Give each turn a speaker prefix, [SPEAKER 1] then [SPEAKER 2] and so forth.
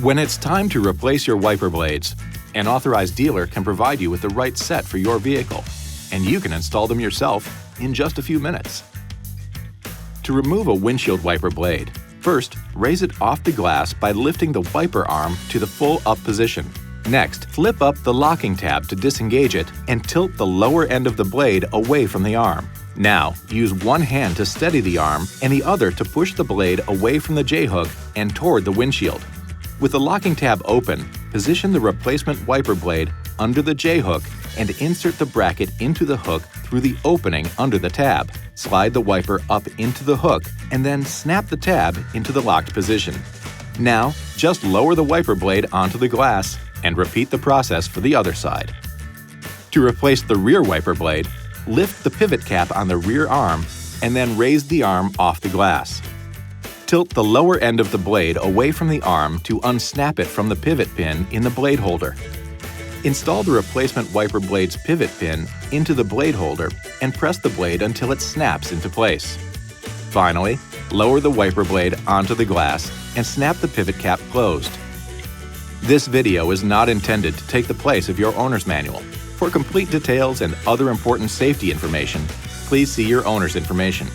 [SPEAKER 1] When it's time to replace your wiper blades, an authorized dealer can provide you with the right set for your vehicle, and you can install them yourself in just a few minutes. To remove a windshield wiper blade, first, raise it off the glass by lifting the wiper arm to the full up position. Next, flip up the locking tab to disengage it and tilt the lower end of the blade away from the arm. Now, use one hand to steady the arm and the other to push the blade away from the J-hook and toward the windshield. With the locking tab open, position the replacement wiper blade under the J-hook and insert the bracket into the hook through the opening under the tab. Slide the wiper up into the hook and then snap the tab into the locked position. Now, just lower the wiper blade onto the glass and repeat the process for the other side. To replace the rear wiper blade, lift the pivot cap on the rear arm and then raise the arm off the glass. Tilt the lower end of the blade away from the arm to unsnap it from the pivot pin in the blade holder. Install the replacement wiper blade's pivot pin into the blade holder and press the blade until it snaps into place. Finally, lower the wiper blade onto the glass and snap the pivot cap closed. This video is not intended to take the place of your owner's manual. For complete details and other important safety information, please see your owner's information.